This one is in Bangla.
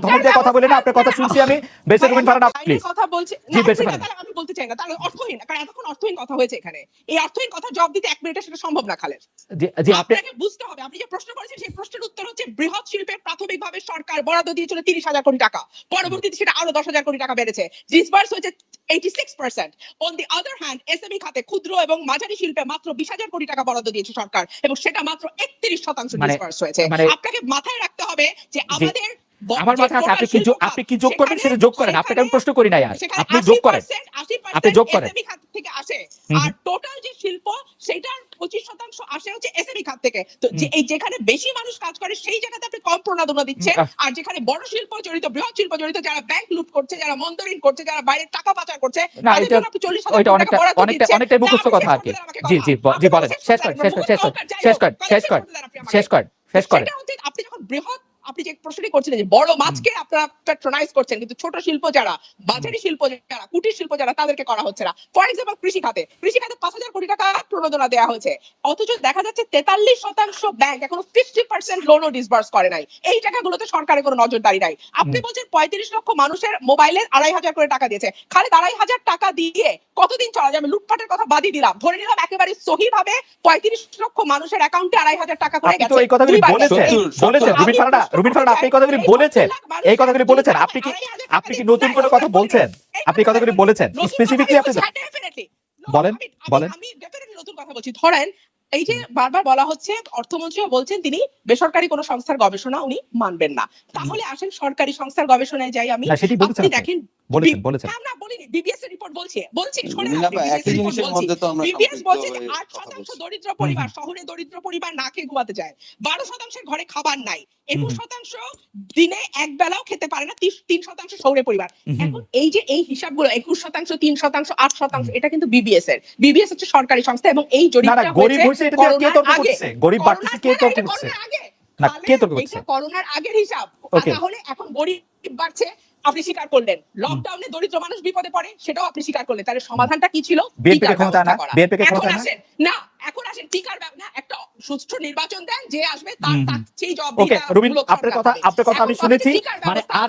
ধমক দিয়ে কথা বলে না, আপনার কথা শুনছি আমি। বেঁচে রুবিন ফারহানা প্লিজ। কথা বলছি জি বেঁচে ফারহানা, আমি বলতে চাই না, তাহলে অর্থহীন, কারণ এতক্ষণ অর্থহীন কথা হয়েছে এখানে। এই অর্থহীন কথা জবাব দিতে 1 মিনিটে সেটা সম্ভব না খালেদ। জি আপনি আপনাকে বুঝতে হবে, আপনি যে প্রশ্ন করেছেন সেই প্রশ্নের উত্তর হচ্ছে বৃহৎ শিল্পের প্রাথমিকভাবে সরকার বরাদ্দ দিয়েছিল 30,000 কোটি টাকা, পরবর্তীতে সেটা আরো 10,000 কোটি টাকা বেড়েছে, ডিসবার্স হয়েছে 86%। On the other hand SME খাতে ক্ষুদ্র এবং মাঝারি শিল্পে মাত্র 20,000 কোটি টাকা বরাদ্দ দিয়েছে সরকার, এবং সেটা মাত্র 31% ডিসবার্স হয়েছে। আপনাকে মাথায় রাখতে হবে যে আমাদের আমার মাথায় আছে, আপনি কি যোগ করবেন সেটা যোগ করেন, আপনাকে আমি প্রশ্ন করি নাই, আর আপনি যোগ করেন, আপনি যোগ করেন। এসএমই খাত থেকে আসে, আর টোটাল যে শিল্প সেটার 25% আসে হচ্ছে এসএমই খাত থেকে। তো যে এই যেখানে বেশি মানুষ কাজ করে সেই জায়গাতে আপনি কম প্রণোদনা দিচ্ছেন, আর যেখানে বড় শিল্প জড়িত, বৃহৎ শিল্প জড়িত, যারা ব্যাংক লুট করছে, যারা মন্দরিন করছে, যারা বাইরে টাকা পাচার করছে, তাদের জন্য আপনি 40,000 টাকা বরাদ্দ দিচ্ছেন। অনেকটাই মুখস্থ কথা আর কি। জি জি জি বলেন, শেষ করেন। আপনি যখন বৃহৎ, আপনি যে প্রশ্নটি করছিলেন যে বড় মাছকে আপনারা প্যাট্রোনাইজ করছেন, কিন্তু ছোট শিল্প যারা, মাঝারি শিল্প যারা, কুটির শিল্প যারা, তাদেরকে করা হচ্ছে না। ফর এক্সাম্পল কৃষি খাতে 5,000 কোটি টাকা প্রণোদনা দেওয়া হয়েছে, অথচ দেখা যাচ্ছে 43% ব্যাংক এখনো 50% লোনও ডিসবার্স করে নাই। এই টাকাগুলোতে সরকারের কোনো নজরদারি নাই। আপনি বলছেন 35 লক্ষ মানুষের মোবাইলে 2,500 করে টাকা দিয়েছে। খালেদ 2,500 টাকা দিয়ে কতদিন চলা যাবে? লুটপাটের কথা বাদই দিলাম, ধরে নিলাম একেবারে সহিভাবে 35 লক্ষ মানুষের অ্যাকাউন্টে 2,500 টাকা করে গেছে। এই কথাগুলি বলেছেন রুবিন ফারহানা, আপনি এই কথাগুলি বলেছেন, এই কথাগুলি বলেছেন, আপনি কি নতুন কোনো কথা বলছেন? আপনি কথাগুলি বলেছেন স্পেসিফিকলি, আপনি বলেন। আমি ডেফিনেটলি নতুন কথা বলছি। ধরেন এই যে বারবার বলা হচ্ছে, অর্থমন্ত্রীও বলছেন তিনি বেসরকারি কোনো সংস্থার গবেষণা উনি মানবেন না। তাহলে আসেন সরকারি সংস্থার গবেষণায় যাই আমি। আপনি দেখেন, বলেছেন আমরা বলিনি, বিবিএস এর রিপোর্ট বলছে শোনেন, একই জিনিসের মধ্যে তো আমরা বিবিএস বলছে যে 8% দরিদ্র পরিবার, শহরে দরিদ্র পরিবার না খেয়ে ঘুমাতে যায়, 12% ঘরে খাবার নাই, 21% দিনে এক বেলাও খেতে পারে না, 3% শহরে পরিবার। এখন এই যে এই হিসাবগুলো 21%, 3%, 8%, এটা কিন্তু বিবিএস এর। বিবিএস হচ্ছে সরকারি সংস্থা, এবং এই জরিপটা হয়েছে গরিব বাড়তেছে, কে তর্ক করছে? না, কে তর্ক করছে? এটা করোনার আগের হিসাব। তাহলে এখন গরিব বাড়ছে, আপনি স্বীকার করলেন। লকডাউনে দরিদ্র মানুষ বিপদে পড়ে, সেটাও আপনি স্বীকার করলেন। তাহলে সমাধানটা কি ছিল? বিএনপিকে ক্ষমতা না, বিএনপিকে ক্ষমতা না। এখন আসেন টিকার না, একটা সুষ্ঠু নির্বাচন দেন, যে আসবে তার সেই জবাবদিহিতা। ওকে রুবিন, আপনার কথা আমি শুনেছি, মানে আর